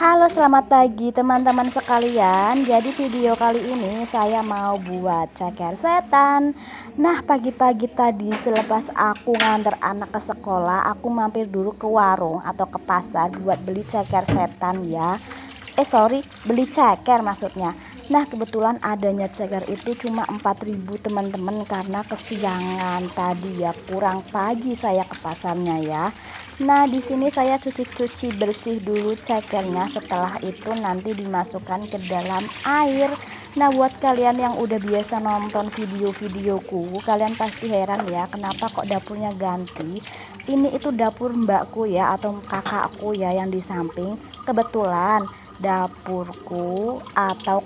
Halo, selamat pagi teman-teman sekalian. Jadi video kali ini saya mau buat ceker setan. Nah, pagi-pagi tadi selepas aku nganter anak ke sekolah, aku mampir dulu ke warung atau ke pasar buat beli ceker setan ya. Beli ceker maksudnya. Nah, kebetulan adanya ceker itu cuma 4.000 teman-teman, karena kesiangan tadi ya, kurang pagi saya ke pasarnya ya. Nah, di sini saya cuci bersih dulu cekernya. Setelah itu nanti dimasukkan ke dalam air. Nah, buat kalian yang udah biasa nonton video-videoku, kalian pasti heran ya, kenapa kok dapurnya ganti. Ini itu dapur mbakku ya, atau kakakku ya, yang di samping. Kebetulan dapurku atau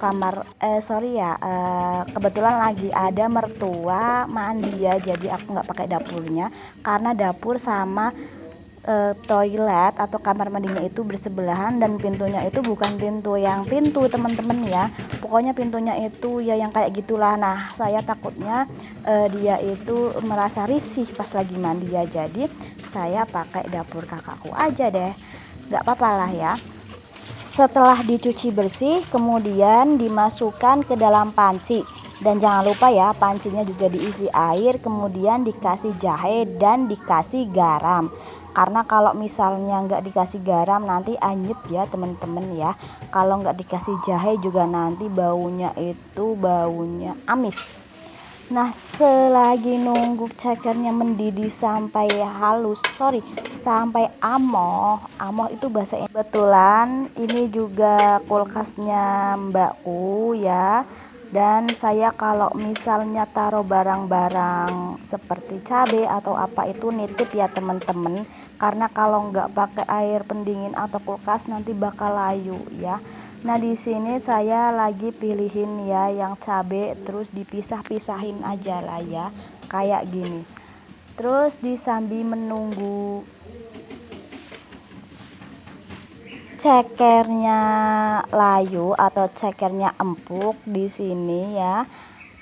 kebetulan lagi ada mertua mandi ya, jadi aku nggak pakai dapurnya, karena dapur sama toilet atau kamar mandinya itu bersebelahan, dan pintunya itu bukan pintu teman-teman ya, pokoknya pintunya itu ya yang kayak gitulah. Nah, saya takutnya dia itu merasa risih pas lagi mandi ya, jadi saya pakai dapur kakakku aja deh, nggak apa-apa lah ya. Setelah dicuci bersih, kemudian dimasukkan ke dalam panci. Dan jangan lupa ya, pancinya juga diisi air, kemudian dikasih jahe dan dikasih garam. Karena kalau misalnya nggak dikasih garam nanti anyep ya teman-teman ya. Kalau nggak dikasih jahe juga nanti baunya amis. Nah, selagi nunggu cekernya mendidih sampai sampai amoh. Amoh itu bahasa Indonesia. Kebetulan ini juga kulkasnya mbakku ya. Dan saya kalau misalnya taruh barang-barang seperti cabai atau apa itu nitip ya teman-teman. Karena kalau nggak pakai air pendingin atau kulkas nanti bakal layu ya. Nah, di sini saya lagi pilihin ya yang cabe, terus dipisah-pisahin aja lah ya, kayak gini. Terus disambi menunggu cekernya layu atau cekernya empuk, di sini ya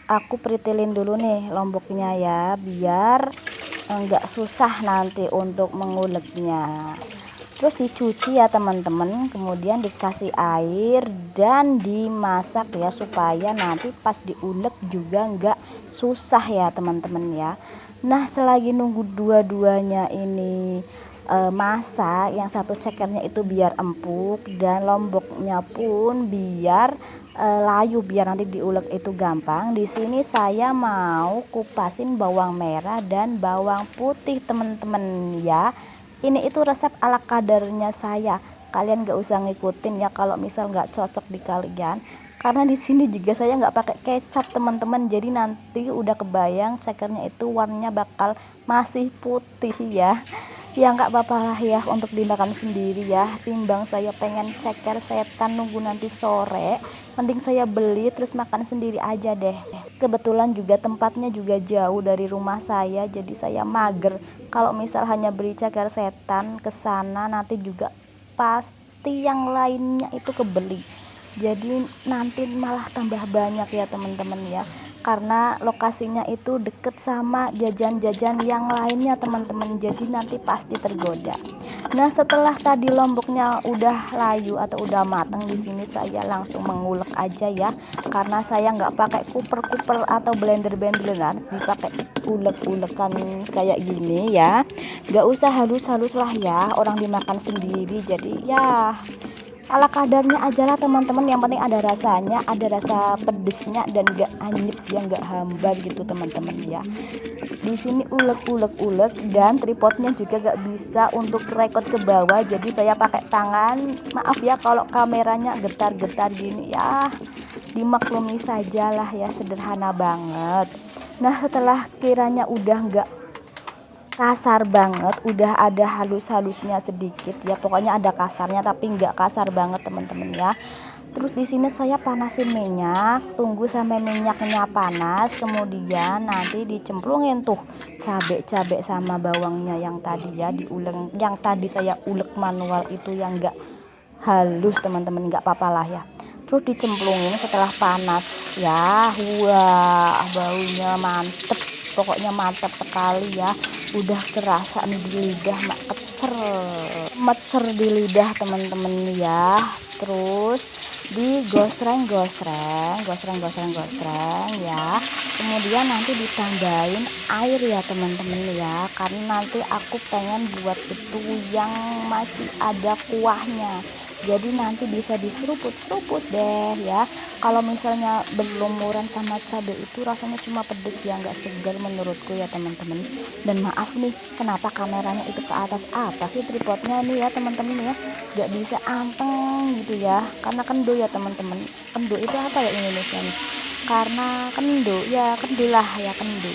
aku peritilin dulu nih lomboknya ya, biar enggak susah nanti untuk menguleknya. Terus dicuci ya teman-teman, kemudian dikasih air dan dimasak ya, supaya nanti pas diulek juga enggak susah ya teman-teman ya. Nah, selagi nunggu dua-duanya ini masak, yang satu cekernya itu biar empuk dan lomboknya pun biar layu, biar nanti diulek itu gampang. Di sini saya mau kupasin bawang merah dan bawang putih teman-teman ya. Ini itu resep ala kadarnya saya. Kalian gak usah ngikutin ya kalau misal nggak cocok di kalian. Karena di sini juga saya nggak pakai kecap teman-teman. Jadi nanti udah kebayang cekernya itu warnanya bakal masih putih ya. Ya nggak apa-apa lah ya untuk dimakan sendiri ya. Timbang saya pengen ceker setan nunggu nanti sore, mending saya beli terus makan sendiri aja deh. Kebetulan juga tempatnya juga jauh dari rumah saya, jadi saya mager kalau misal hanya beli ceker setan ke sana, nanti juga pasti yang lainnya itu kebeli. Jadi nanti malah tambah banyak ya teman-teman ya, karena lokasinya itu deket sama jajan-jajan yang lainnya teman-teman, jadi nanti pasti tergoda. Nah, setelah tadi lomboknya udah layu atau udah matang, di sini saya langsung mengulek aja ya, karena saya nggak pakai kuper-kuper atau blender-blenderan, dipakai ulek-ulekan kayak gini ya. Nggak usah halus-halus lah ya, orang dimakan sendiri, jadi ya ala kadarnya aja lah teman-teman. Yang penting ada rasanya, ada rasa pedesnya dan gak anyep ya, gak hambar gitu teman-teman ya. Di sini ulek dan tripodnya juga gak bisa untuk record ke bawah, jadi saya pakai tangan. Maaf ya kalau kameranya getar-getar gini ya, dimaklumi sajalah ya, sederhana banget. Nah, setelah kiranya udah gak kasar banget, udah ada halus-halusnya sedikit ya, pokoknya ada kasarnya tapi nggak kasar banget teman-teman ya. Terus di sini saya panasin minyak, tunggu sampai minyaknya panas, kemudian nanti dicemplungin tuh cabe sama bawangnya yang tadi ya diulek, yang tadi saya ulek manual itu yang nggak halus teman-teman, nggak apa-apa lah ya. Terus dicemplungin setelah panas ya, wah baunya mantep, pokoknya mantap sekali ya. udah kerasa nih di lidah, mak mecer di lidah teman-teman ya. Terus digosreng ya. Kemudian nanti ditambahin air ya teman-teman ya, karena nanti aku pengen buat itu yang masih ada kuahnya, jadi nanti bisa diseruput-seruput deh ya. Kalau misalnya berlumuran sama cabai itu rasanya cuma pedes ya, nggak segar menurutku ya teman-teman. Dan maaf nih, kenapa kameranya itu ke atas sih tripodnya nih ya teman-teman ya, nggak bisa anteng gitu ya, karena kendo ya teman-teman. Kendo itu apa ya Indonesia nih? Karena kendo ya, kendolah ya, kendo.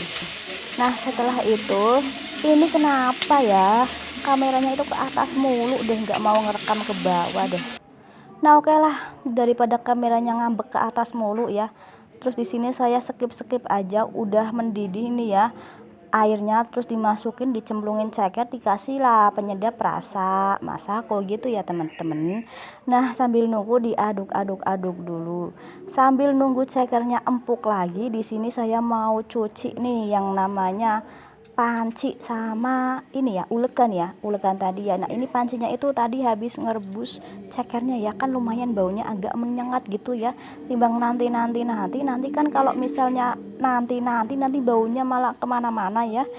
Nah setelah itu, ini kenapa ya kameranya itu ke atas mulu deh, nggak mau ngerekam ke bawah deh. Nah oke lah, daripada kameranya ngambek ke atas mulu ya. Terus di sini saya skip aja, udah mendidih nih ya airnya. Terus dimasukin, dicemplungin ceker, dikasih lah penyedap rasa Masako gitu ya teman-teman. Nah sambil nunggu diaduk-aduk dulu. Sambil nunggu cekernya empuk lagi, di sini saya mau cuci nih yang namanya panci sama ini ya, ulekan tadi ya. Nah ini pancinya itu tadi habis ngerebus cekernya ya, kan lumayan baunya agak menyengat gitu ya, timbang nanti kan kalau misalnya nanti baunya malah kemana-mana ya.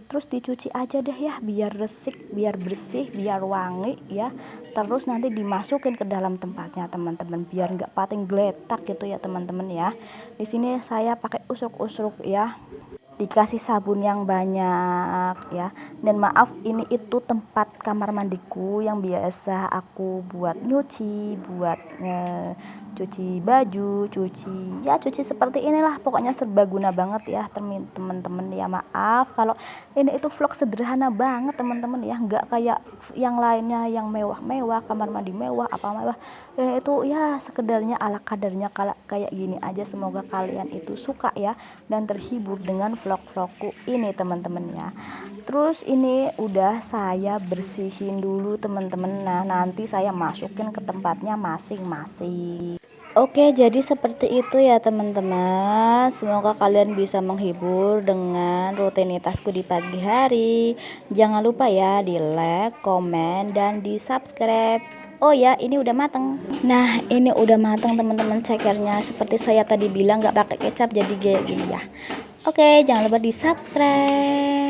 Terus dicuci aja deh ya, biar resik, biar bersih, biar wangi ya. Terus nanti dimasukin ke dalam tempatnya teman-teman, biar nggak pating geletak gitu ya teman-teman ya. Di sini saya pakai usuk-usuk ya, dikasih sabun yang banyak ya. Dan maaf, ini itu tempat kamar mandiku yang biasa aku buat nyuci, buat cuci baju, cuci seperti inilah, pokoknya serbaguna banget ya teman-teman ya. Maaf kalau ini itu vlog sederhana banget teman-teman ya, nggak kayak yang lainnya yang mewah-mewah, kamar mandi mewah, apa mewah. Ini itu ya sekedarnya ala kadarnya, kayak gini aja. Semoga kalian itu suka ya dan terhibur dengan vlogku ini teman-teman ya. Terus ini udah saya bersihin dulu teman-teman. Nah nanti saya masukin ke tempatnya masing-masing. Oke, jadi seperti itu ya teman-teman. Semoga kalian bisa menghibur dengan rutinitasku di pagi hari. Jangan lupa ya di like, komen, dan di subscribe. Oh ya, ini udah mateng. Nah ini udah mateng teman-teman cekernya. Seperti saya tadi bilang, nggak pakai kecap jadi kayak gini ya. Oke, jangan lupa di subscribe.